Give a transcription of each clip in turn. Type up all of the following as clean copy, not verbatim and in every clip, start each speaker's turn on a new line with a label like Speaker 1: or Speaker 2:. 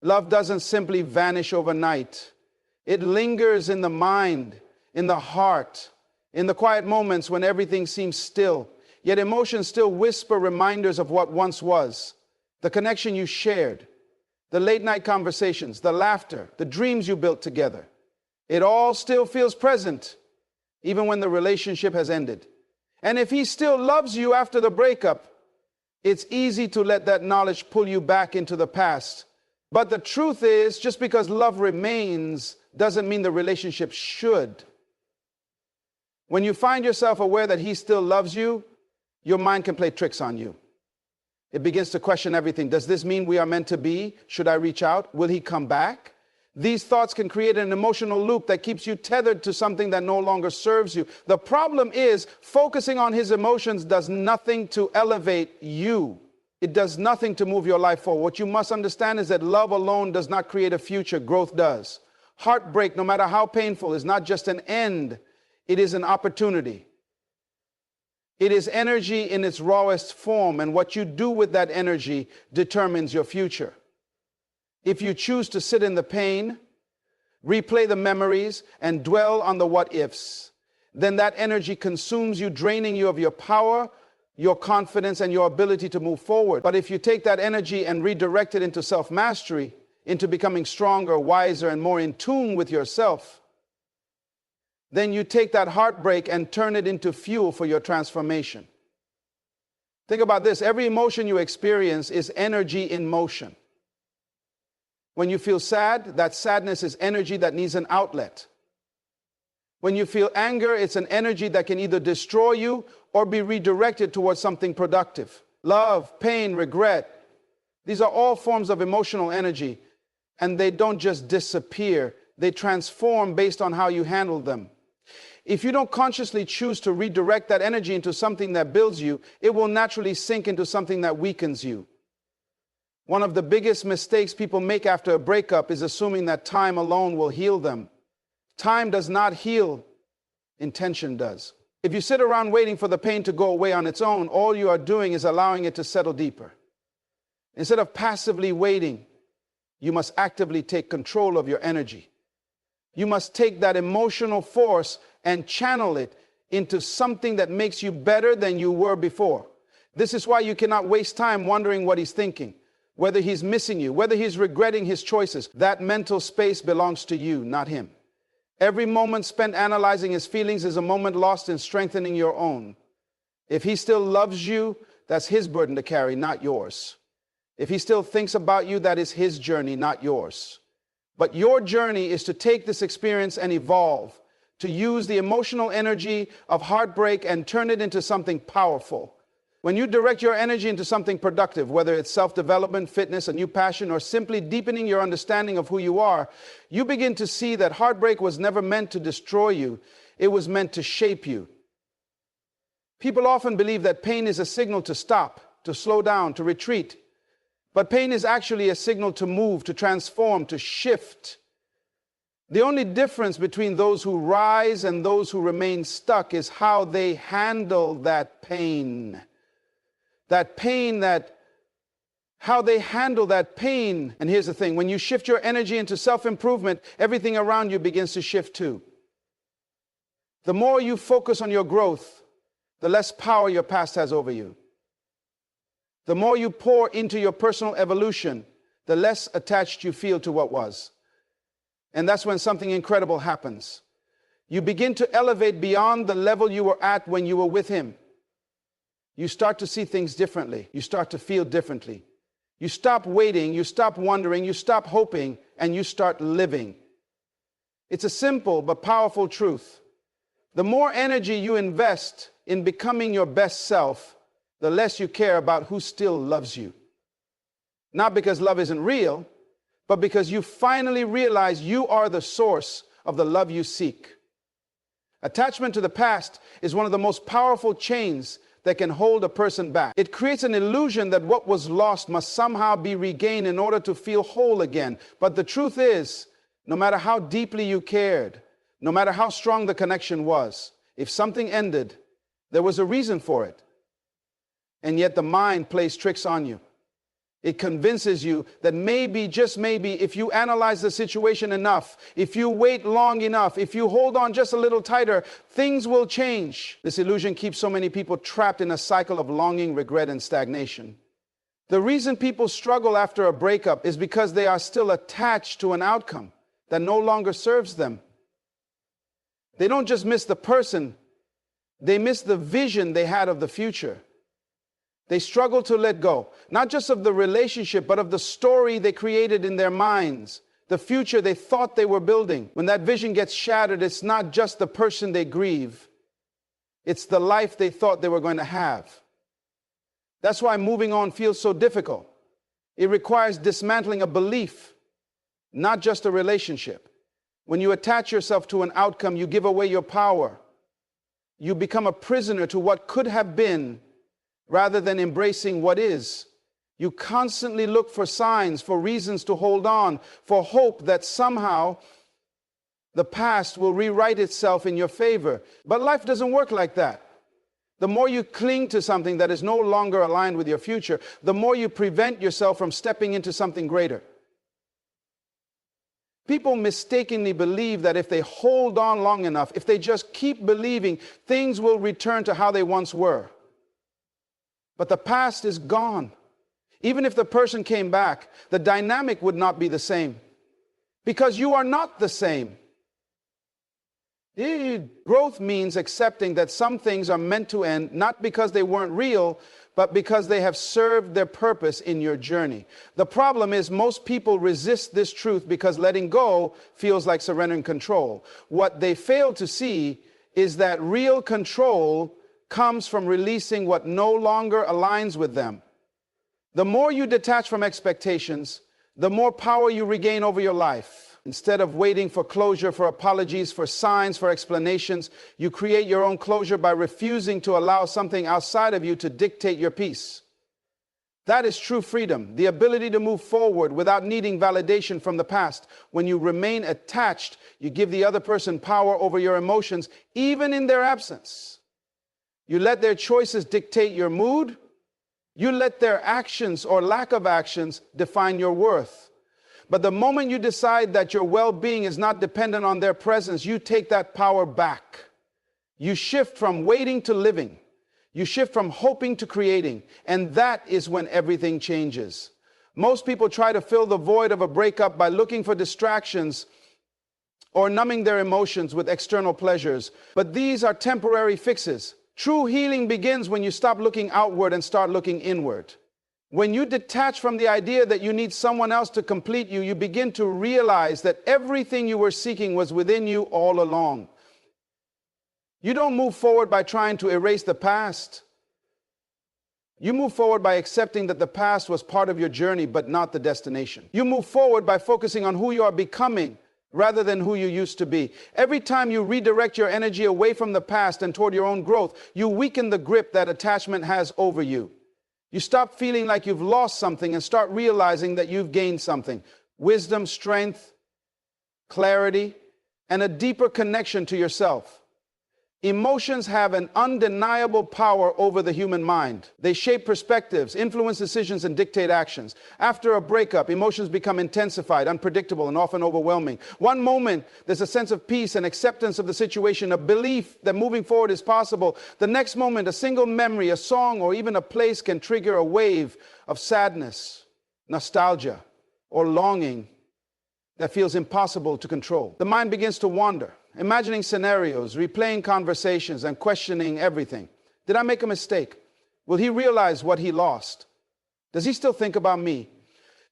Speaker 1: Love doesn't simply vanish overnight. It lingers in the mind, in the heart, in the quiet moments when everything seems still. Yet emotions still whisper reminders of what once was. The connection you shared, the late night conversations, the laughter, the dreams you built together. It all still feels present, even when the relationship has ended. And if he still loves you after the breakup, it's easy to let that knowledge pull you back into the past. But the truth is, just because love remains doesn't mean the relationship should. When you find yourself aware that he still loves you, your mind can play tricks on you. It begins to question everything. Does this mean we are meant to be? Should I reach out? Will he come back? These thoughts can create an emotional loop that keeps you tethered to something that no longer serves you. The problem is, focusing on his emotions does nothing to elevate you. It does nothing to move your life forward. What you must understand is that love alone does not create a future. Growth does. Heartbreak, no matter how painful, is not just an end. It is an opportunity. It is energy in its rawest form, and what you do with that energy determines your future. If you choose to sit in the pain, replay the memories, and dwell on the what-ifs, then that energy consumes you, draining you of your power, your confidence, and your ability to move forward. But if you take that energy and redirect it into self-mastery, into becoming stronger, wiser, and more in tune with yourself, then you take that heartbreak and turn it into fuel for your transformation. Think about this. Every emotion you experience is energy in motion. When you feel sad, that sadness is energy that needs an outlet. When you feel anger, it's an energy that can either destroy you or be redirected towards something productive. Love, pain, regret, these are all forms of emotional energy, and they don't just disappear. They transform based on how you handle them. If you don't consciously choose to redirect that energy into something that builds you, it will naturally sink into something that weakens you. One of the biggest mistakes people make after a breakup is assuming that time alone will heal them. Time does not heal. Intention does. If you sit around waiting for the pain to go away on its own, all you are doing is allowing it to settle deeper. Instead of passively waiting, you must actively take control of your energy. You must take that emotional force and channel it into something that makes you better than you were before. This is why you cannot waste time wondering what he's thinking, whether he's missing you, whether he's regretting his choices. That mental space belongs to you, not him. Every moment spent analyzing his feelings is a moment lost in strengthening your own. If he still loves you, that's his burden to carry, not yours. If he still thinks about you, that is his journey, not yours. But your journey is to take this experience and evolve, to use the emotional energy of heartbreak and turn it into something powerful. When you direct your energy into something productive, whether it's self-development, fitness, a new passion, or simply deepening your understanding of who you are, you begin to see that heartbreak was never meant to destroy you. It was meant to shape you. People often believe that pain is a signal to stop, to slow down, to retreat. But pain is actually a signal to move, to transform, to shift. The only difference between those who rise and those who remain stuck is how they handle that pain. How they handle that pain. And here's the thing, when you shift your energy into self-improvement, everything around you begins to shift too. The more you focus on your growth, the less power your past has over you. The more you pour into your personal evolution, the less attached you feel to what was. And that's when something incredible happens. You begin to elevate beyond the level you were at when you were with him. You start to see things differently. You start to feel differently. You stop waiting, you stop wondering, you stop hoping, and you start living. It's a simple but powerful truth. The more energy you invest in becoming your best self, the less you care about who still loves you. Not because love isn't real, but because you finally realize you are the source of the love you seek. Attachment to the past is one of the most powerful chains that can hold a person back. It creates an illusion that what was lost must somehow be regained in order to feel whole again. But the truth is, no matter how deeply you cared, no matter how strong the connection was, if something ended, there was a reason for it. And yet the mind plays tricks on you. It convinces you that maybe, just maybe, if you analyze the situation enough, if you wait long enough, if you hold on just a little tighter, things will change. This illusion keeps so many people trapped in a cycle of longing, regret, and stagnation. The reason people struggle after a breakup is because they are still attached to an outcome that no longer serves them. They don't just miss the person, they miss the vision they had of the future. They struggle to let go, not just of the relationship, but of the story they created in their minds, the future they thought they were building. When that vision gets shattered, it's not just the person they grieve, it's the life they thought they were going to have. That's why moving on feels so difficult. It requires dismantling a belief, not just a relationship. When you attach yourself to an outcome, you give away your power. You become a prisoner to what could have been, rather than embracing what is. You constantly look for signs, for reasons to hold on, for hope that somehow the past will rewrite itself in your favor. But life doesn't work like that. The more you cling to something that is no longer aligned with your future, the more you prevent yourself from stepping into something greater. People mistakenly believe that if they hold on long enough, if they just keep believing, things will return to how they once were. But the past is gone. Even if the person came back, the dynamic would not be the same. Because you are not the same. Growth means accepting that some things are meant to end, not because they weren't real, but because they have served their purpose in your journey. The problem is most people resist this truth because letting go feels like surrendering control. What they fail to see is that real control comes from releasing what no longer aligns with them. The more you detach from expectations, the more power you regain over your life. Instead of waiting for closure, for apologies, for signs, for explanations, you create your own closure by refusing to allow something outside of you to dictate your peace. That is true freedom, the ability to move forward without needing validation from the past. When you remain attached, you give the other person power over your emotions, even in their absence. You let their choices dictate your mood. You let their actions or lack of actions define your worth. But the moment you decide that your well-being is not dependent on their presence, you take that power back. You shift from waiting to living. You shift from hoping to creating. And that is when everything changes. Most people try to fill the void of a breakup by looking for distractions or numbing their emotions with external pleasures. But these are temporary fixes. True healing begins when you stop looking outward and start looking inward. When you detach from the idea that you need someone else to complete you, you begin to realize that everything you were seeking was within you all along. You don't move forward by trying to erase the past. You move forward by accepting that the past was part of your journey, but not the destination. You move forward by focusing on who you are becoming, rather than who you used to be. Every time you redirect your energy away from the past and toward your own growth, you weaken the grip that attachment has over you. You stop feeling like you've lost something and start realizing that you've gained something. Wisdom, strength, clarity, and a deeper connection to yourself. Emotions have an undeniable power over the human mind. They shape perspectives, influence decisions, and dictate actions. After a breakup, emotions become intensified, unpredictable, and often overwhelming. One moment, there's a sense of peace and acceptance of the situation, a belief that moving forward is possible. The next moment, a single memory, a song, or even a place can trigger a wave of sadness, nostalgia, or longing that feels impossible to control. The mind begins to wander, imagining scenarios, replaying conversations, and questioning everything. Did I make a mistake? Will he realize what he lost? Does he still think about me?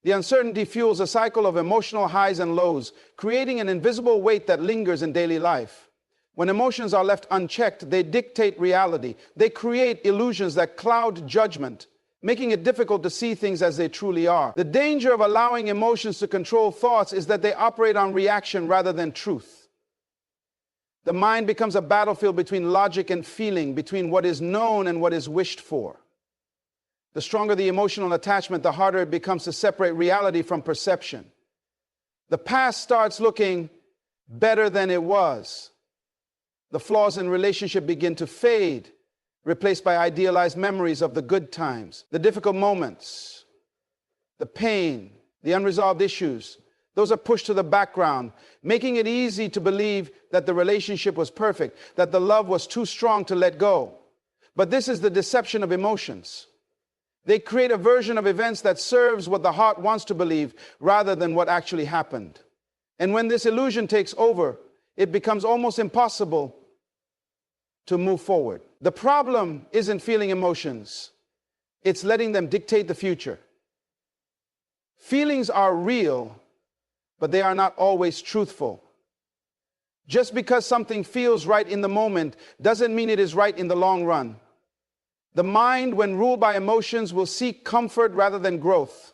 Speaker 1: The uncertainty fuels a cycle of emotional highs and lows, creating an invisible weight that lingers in daily life. When emotions are left unchecked, they dictate reality. They create illusions that cloud judgment, making it difficult to see things as they truly are. The danger of allowing emotions to control thoughts is that they operate on reaction rather than truth. The mind becomes a battlefield between logic and feeling, between what is known and what is wished for. The stronger the emotional attachment, the harder it becomes to separate reality from perception. The past starts looking better than it was. The flaws in relationship begin to fade, replaced by idealized memories of the good times, the difficult moments, the pain, the unresolved issues, those are pushed to the background, making it easy to believe that the relationship was perfect, that the love was too strong to let go. But this is the deception of emotions. They create a version of events that serves what the heart wants to believe rather than what actually happened. And when this illusion takes over, it becomes almost impossible to move forward. The problem isn't feeling emotions. It's letting them dictate the future. Feelings are real, but they are not always truthful. Just because something feels right in the moment doesn't mean it is right in the long run. The mind, when ruled by emotions, will seek comfort rather than growth.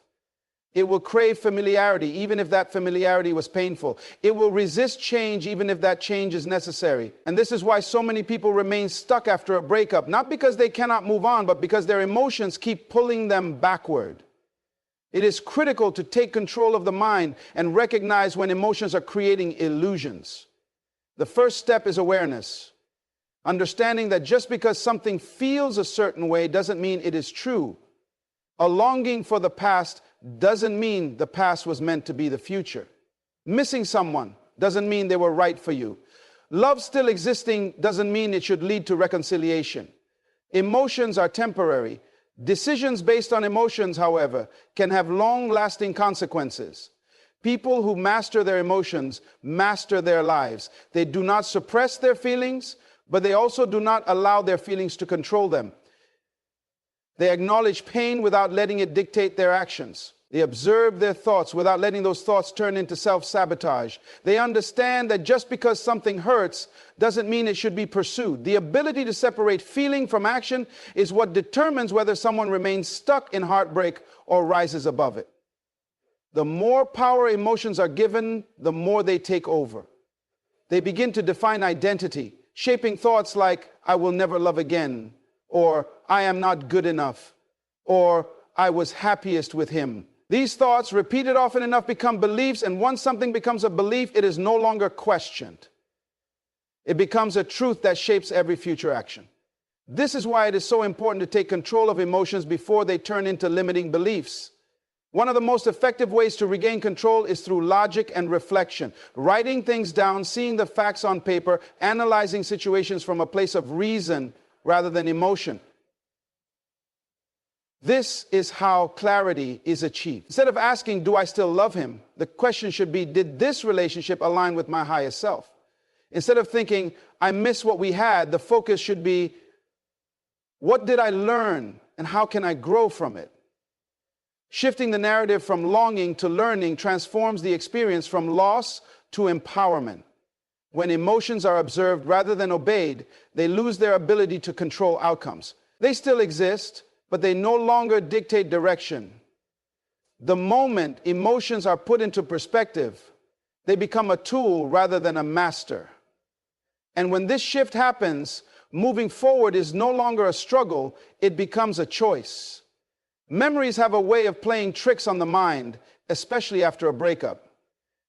Speaker 1: It will crave familiarity, even if that familiarity was painful. It will resist change, even if that change is necessary. And this is why so many people remain stuck after a breakup, not because they cannot move on, but because their emotions keep pulling them backward. It is critical to take control of the mind and recognize when emotions are creating illusions. The first step is awareness. Understanding that just because something feels a certain way doesn't mean it is true. A longing for the past doesn't mean the past was meant to be the future. Missing someone doesn't mean they were right for you. Love still existing doesn't mean it should lead to reconciliation. Emotions are temporary. Decisions based on emotions, however, can have long-lasting consequences. People who master their emotions master their lives. They do not suppress their feelings, but they also do not allow their feelings to control them. They acknowledge pain without letting it dictate their actions. They observe their thoughts without letting those thoughts turn into self-sabotage. They understand that just because something hurts doesn't mean it should be pursued. The ability to separate feeling from action is what determines whether someone remains stuck in heartbreak or rises above it. The more power emotions are given, the more they take over. They begin to define identity, shaping thoughts like, "I will never love again," or "I am not good enough," or "I was happiest with him." These thoughts, repeated often enough, become beliefs, and once something becomes a belief, it is no longer questioned. It becomes a truth that shapes every future action. This is why it is so important to take control of emotions before they turn into limiting beliefs. One of the most effective ways to regain control is through logic and reflection. Writing things down, seeing the facts on paper, analyzing situations from a place of reason rather than emotion. This is how clarity is achieved. Instead of asking, "Do I still love him?" the question should be, "Did this relationship align with my highest self?" Instead of thinking, "I miss what we had," the focus should be, "What did I learn and how can I grow from it?" Shifting the narrative from longing to learning transforms the experience from loss to empowerment. When emotions are observed rather than obeyed, they lose their ability to control outcomes. They still exist, but they no longer dictate direction. The moment emotions are put into perspective, they become a tool rather than a master. And when this shift happens, moving forward is no longer a struggle, it becomes a choice. Memories have a way of playing tricks on the mind, especially after a breakup.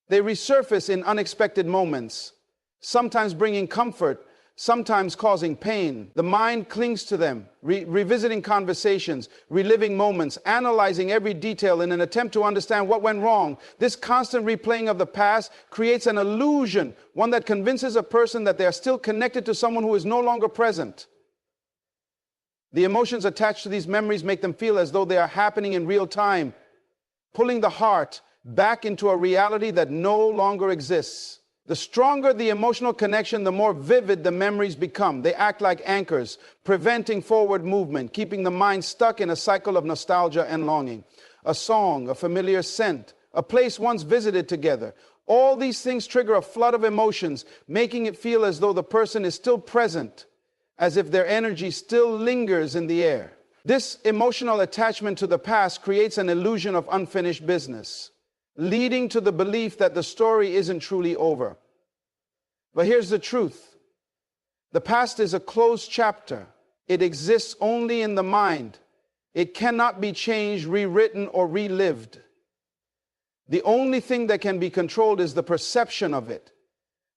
Speaker 1: They resurface in unexpected moments, sometimes bringing comfort, sometimes causing pain. The mind clings to them, revisiting conversations, reliving moments, analyzing every detail in an attempt to understand what went wrong. This constant replaying of the past creates an illusion, one that convinces a person that they are still connected to someone who is no longer present. The emotions attached to these memories make them feel as though they are happening in real time, pulling the heart back into a reality that no longer exists. The stronger the emotional connection, the more vivid the memories become. They act like anchors, preventing forward movement, keeping the mind stuck in a cycle of nostalgia and longing. A song, a familiar scent, a place once visited together. All these things trigger a flood of emotions, making it feel as though the person is still present, as if their energy still lingers in the air. This emotional attachment to the past creates an illusion of unfinished business, leading to the belief that the story isn't truly over. But here's the truth. The past is a closed chapter. It exists only in the mind. It cannot be changed, rewritten, or relived. The only thing that can be controlled is the perception of it.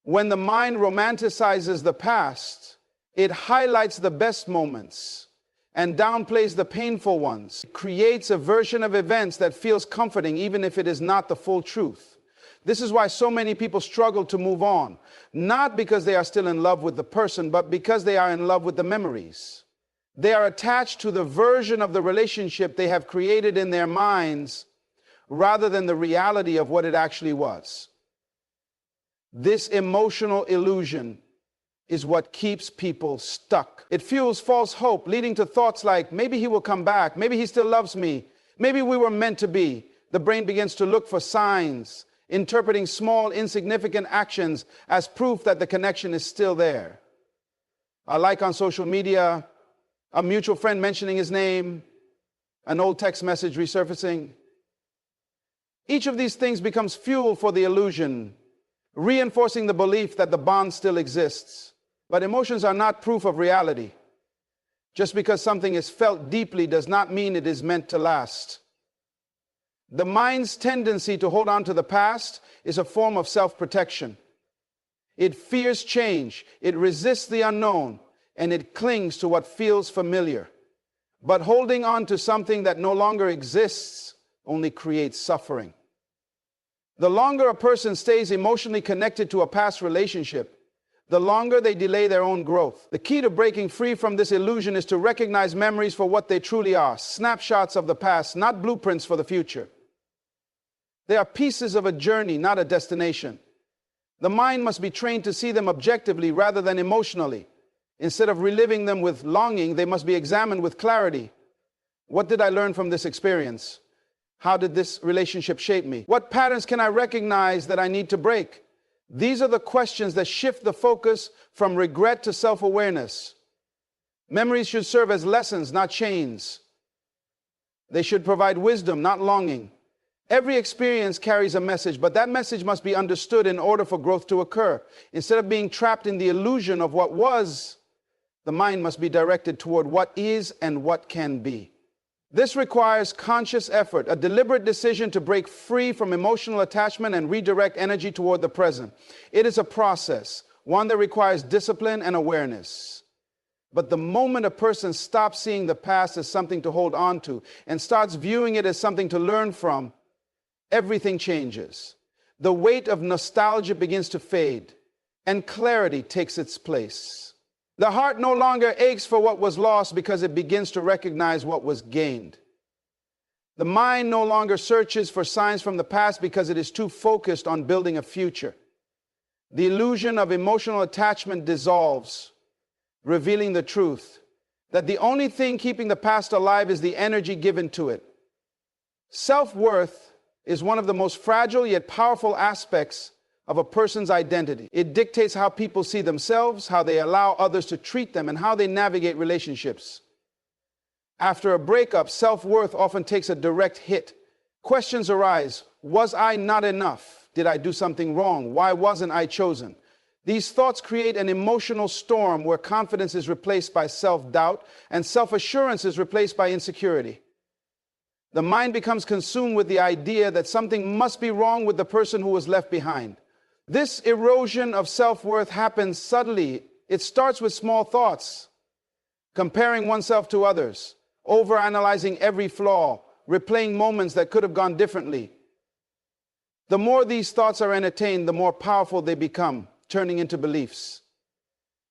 Speaker 1: When the mind romanticizes the past, it highlights the best moments and downplays the painful ones. It creates a version of events that feels comforting even if it is not the full truth. This is why so many people struggle to move on, not because they are still in love with the person, but because they are in love with the memories. They are attached to the version of the relationship they have created in their minds rather than the reality of what it actually was. This emotional illusion is what keeps people stuck. It fuels false hope, leading to thoughts like, maybe he will come back, maybe he still loves me, maybe we were meant to be. The brain begins to look for signs, interpreting small, insignificant actions as proof that the connection is still there. A like on social media, a mutual friend mentioning his name, an old text message resurfacing. Each of these things becomes fuel for the illusion, reinforcing the belief that the bond still exists. But emotions are not proof of reality. Just because something is felt deeply does not mean it is meant to last. The mind's tendency to hold on to the past is a form of self-protection. It fears change, it resists the unknown, and it clings to what feels familiar. But holding on to something that no longer exists only creates suffering. The longer a person stays emotionally connected to a past relationship, the longer they delay their own growth. The key to breaking free from this illusion is to recognize memories for what they truly are, snapshots of the past, not blueprints for the future. They are pieces of a journey, not a destination. The mind must be trained to see them objectively rather than emotionally. Instead of reliving them with longing, they must be examined with clarity. What did I learn from this experience? How did this relationship shape me? What patterns can I recognize that I need to break? These are the questions that shift the focus from regret to self-awareness. Memories should serve as lessons, not chains. They should provide wisdom, not longing. Every experience carries a message, but that message must be understood in order for growth to occur. Instead of being trapped in the illusion of what was, the mind must be directed toward what is and what can be. This requires conscious effort, a deliberate decision to break free from emotional attachment and redirect energy toward the present. It is a process, one that requires discipline and awareness. But the moment a person stops seeing the past as something to hold on to and starts viewing it as something to learn from, everything changes. The weight of nostalgia begins to fade, and clarity takes its place. The heart no longer aches for what was lost because it begins to recognize what was gained. The mind no longer searches for signs from the past because it is too focused on building a future. The illusion of emotional attachment dissolves, revealing the truth that the only thing keeping the past alive is the energy given to it. Self-worth is one of the most fragile yet powerful aspects of a person's identity. It dictates how people see themselves, how they allow others to treat them, and how they navigate relationships. After a breakup, self-worth often takes a direct hit. Questions arise. Was I not enough? Did I do something wrong? Why wasn't I chosen? These thoughts create an emotional storm where confidence is replaced by self-doubt and self-assurance is replaced by insecurity. The mind becomes consumed with the idea that something must be wrong with the person who was left behind. This erosion of self-worth happens subtly. It starts with small thoughts, comparing oneself to others, overanalyzing every flaw, replaying moments that could have gone differently. The more these thoughts are entertained, the more powerful they become, turning into beliefs.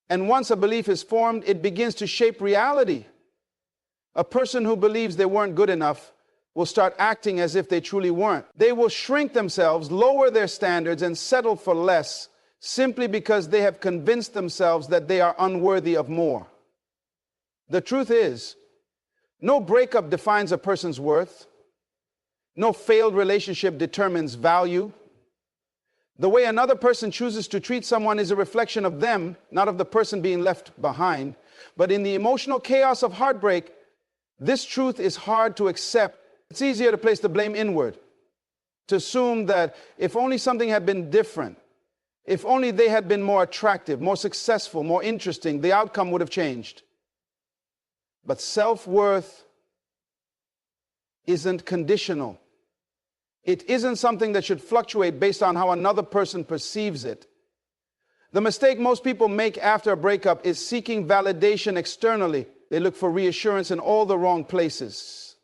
Speaker 1: And once a belief is formed, it begins to shape reality. A person who believes they weren't good enough will start acting as if they truly weren't. They will shrink themselves, lower their standards, and settle for less simply because they have convinced themselves that they are unworthy of more. The truth is, no breakup defines a person's worth. No failed relationship determines value. The way another person chooses to treat someone is a reflection of them, not of the person being left behind. But in the emotional chaos of heartbreak, this truth is hard to accept. It's easier to place the blame inward, to assume that if only something had been different, if only they had been more attractive, more successful, more interesting, the outcome would have changed. But self-worth isn't conditional. It isn't something that should fluctuate based on how another person perceives it. The mistake most people make after a breakup is seeking validation externally They look for reassurance in all the wrong places.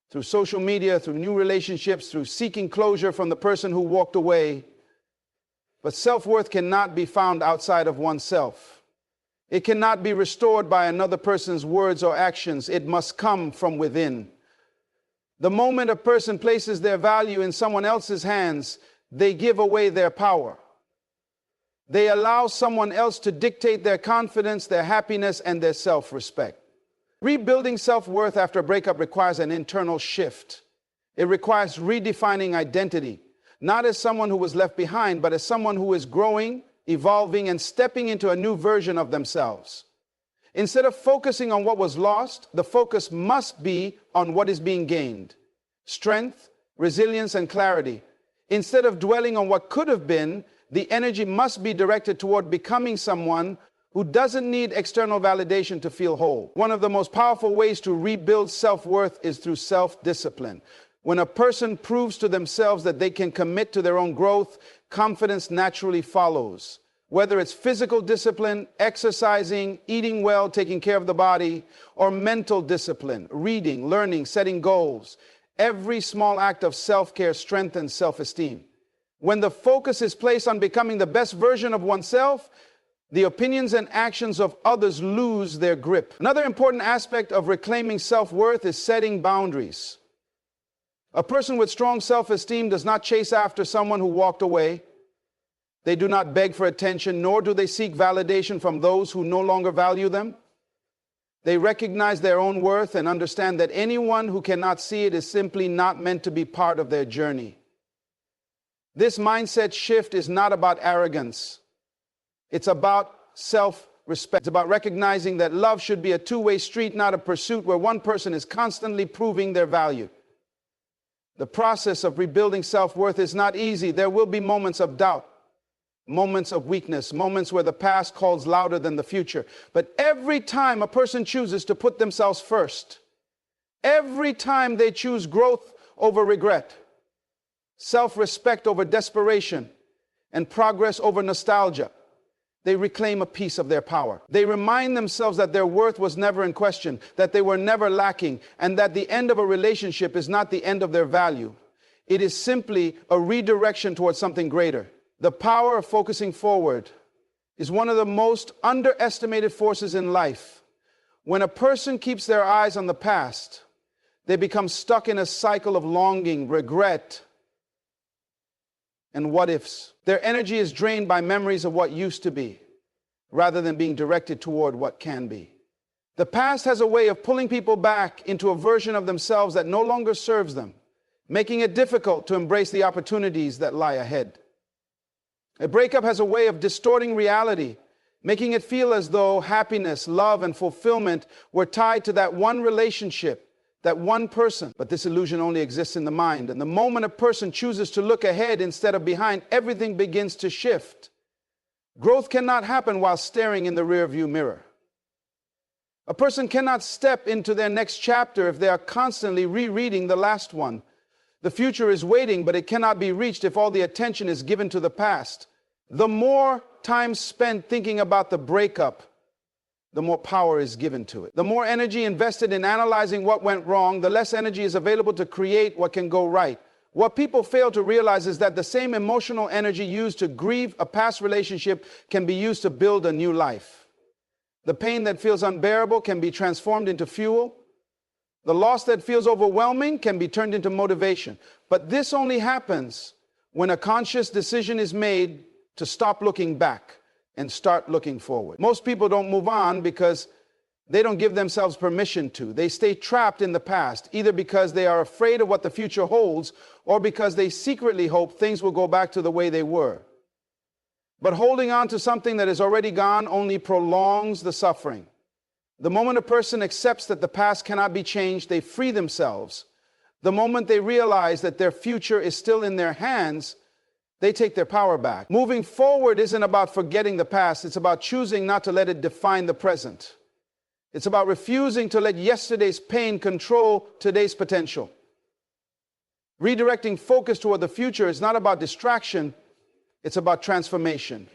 Speaker 1: Through social media, through new relationships, through seeking closure from the person who walked away. But self-worth cannot be found outside of oneself. It cannot be restored by another person's words or actions. It must come from within. The moment a person places their value in someone else's hands, they give away their power. They allow someone else to dictate their confidence, their happiness, and their self-respect. Rebuilding self-worth after a breakup requires an internal shift. It requires redefining identity, not as someone who was left behind, but as someone who is growing, evolving, and stepping into a new version of themselves. Instead of focusing on what was lost, the focus must be on what is being gained. Strength, resilience, and clarity. Instead of dwelling on what could have been, the energy must be directed toward becoming someone who doesn't need external validation to feel whole. One of the most powerful ways to rebuild self-worth is through self-discipline. When a person proves to themselves that they can commit to their own growth, confidence naturally follows. Whether it's physical discipline, exercising, eating well, taking care of the body, or mental discipline, reading, learning, setting goals, every small act of self-care strengthens self-esteem. When the focus is placed on becoming the best version of oneself, the opinions and actions of others lose their grip. Another important aspect of reclaiming self-worth is setting boundaries. A person with strong self-esteem does not chase after someone who walked away. They do not beg for attention, nor do they seek validation from those who no longer value them. They recognize their own worth and understand that anyone who cannot see it is simply not meant to be part of their journey. This mindset shift is not about arrogance. It's about self-respect. It's about recognizing that love should be a two-way street, not a pursuit where one person is constantly proving their value. The process of rebuilding self-worth is not easy. There will be moments of doubt, moments of weakness, moments where the past calls louder than the future. But every time a person chooses to put themselves first, every time they choose growth over regret, self-respect over desperation, and progress over nostalgia, they reclaim a piece of their power. They remind themselves that their worth was never in question, that they were never lacking, and that the end of a relationship is not the end of their value. It is simply a redirection towards something greater. The power of focusing forward is one of the most underestimated forces in life. When a person keeps their eyes on the past, they become stuck in a cycle of longing, regret, and what ifs. Their energy is drained by memories of what used to be, rather than being directed toward what can be. The past has a way of pulling people back into a version of themselves that no longer serves them, making it difficult to embrace the opportunities that lie ahead. A breakup has a way of distorting reality, making it feel as though happiness, love, and fulfillment were tied to that one relationship, that one person. But this illusion only exists in the mind. And the moment a person chooses to look ahead instead of behind, everything begins to shift. Growth cannot happen while staring in the rearview mirror. A person cannot step into their next chapter if they are constantly rereading the last one. The future is waiting, but it cannot be reached if all the attention is given to the past. The more time spent thinking about the breakup, the more power is given to it. The more energy invested in analyzing what went wrong, the less energy is available to create what can go right. What people fail to realize is that the same emotional energy used to grieve a past relationship can be used to build a new life. The pain that feels unbearable can be transformed into fuel. The loss that feels overwhelming can be turned into motivation. But this only happens when a conscious decision is made to stop looking back and start looking forward. Most people don't move on because they don't give themselves permission to. They stay trapped in the past, either because they are afraid of what the future holds or because they secretly hope things will go back to the way they were. But holding on to something that is already gone only prolongs the suffering. The moment a person accepts that the past cannot be changed, they free themselves. The moment they realize that their future is still in their hands, they take their power back. Moving forward isn't about forgetting the past. It's about choosing not to let it define the present. It's about refusing to let yesterday's pain control today's potential. Redirecting focus toward the future is not about distraction. It's about transformation.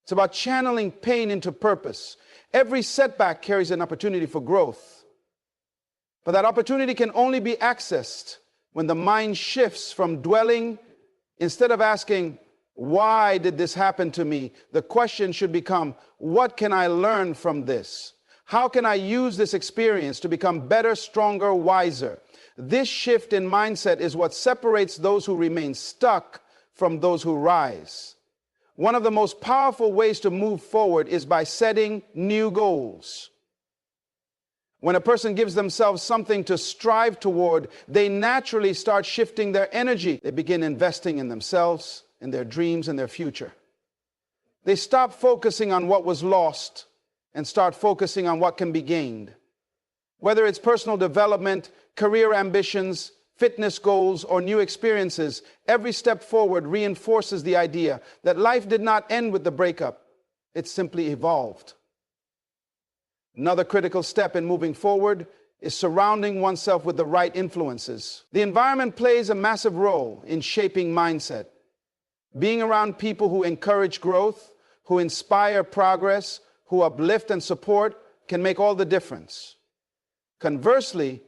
Speaker 1: It's about channeling pain into purpose. Every setback carries an opportunity for growth. But that opportunity can only be accessed when the mind shifts from dwelling, instead of asking, why did this happen to me? The question should become, what can I learn from this? How can I use this experience to become better, stronger, wiser? This shift in mindset is what separates those who remain stuck from those who rise. One of the most powerful ways to move forward is by setting new goals. When a person gives themselves something to strive toward, they naturally start shifting their energy. They begin investing in themselves, in their dreams, and their future. They stop focusing on what was lost and start focusing on what can be gained. Whether it's personal development, career ambitions, fitness goals, or new experiences, every step forward reinforces the idea that life did not end with the breakup. It simply evolved. Another critical step in moving forward is surrounding oneself with the right influences. The environment plays a massive role in shaping mindset. Being around people who encourage growth, who inspire progress, who uplift and support can make all the difference. Conversely,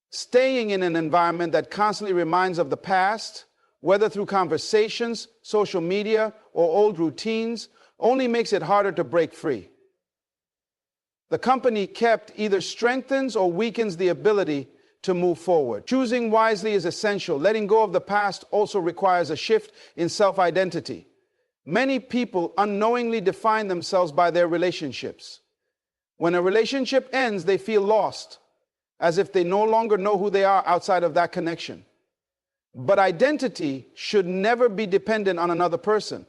Speaker 1: staying in an environment that constantly reminds of the past, whether through conversations, social media, or old routines, only makes it harder to break free. The company kept either strengthens or weakens the ability to move forward. Choosing wisely is essential. Letting go of the past also requires a shift in self-identity. Many people unknowingly define themselves by their relationships. When a relationship ends, they feel lost, as if they no longer know who they are outside of that connection. But identity should never be dependent on another person.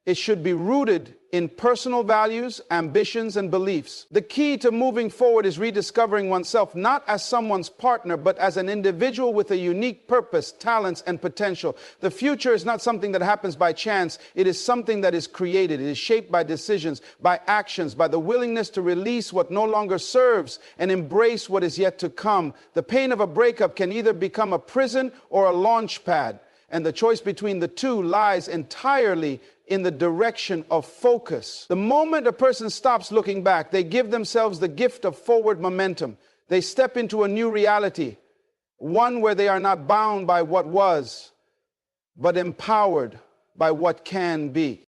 Speaker 1: It should be rooted in personal values, ambitions, and beliefs. The key to moving forward is rediscovering oneself not as someone's partner, but as an individual with a unique purpose, talents, and potential. The future is not something that happens by chance. It is something that is created. It is shaped by decisions, by actions, by the willingness to release what no longer serves and embrace what is yet to come. The pain of a breakup can either become a prison or a launch pad, and the choice between the two lies entirely in the direction of focus. The moment a person stops looking back, they give themselves the gift of forward momentum. They step into a new reality, one where they are not bound by what was, but empowered by what can be.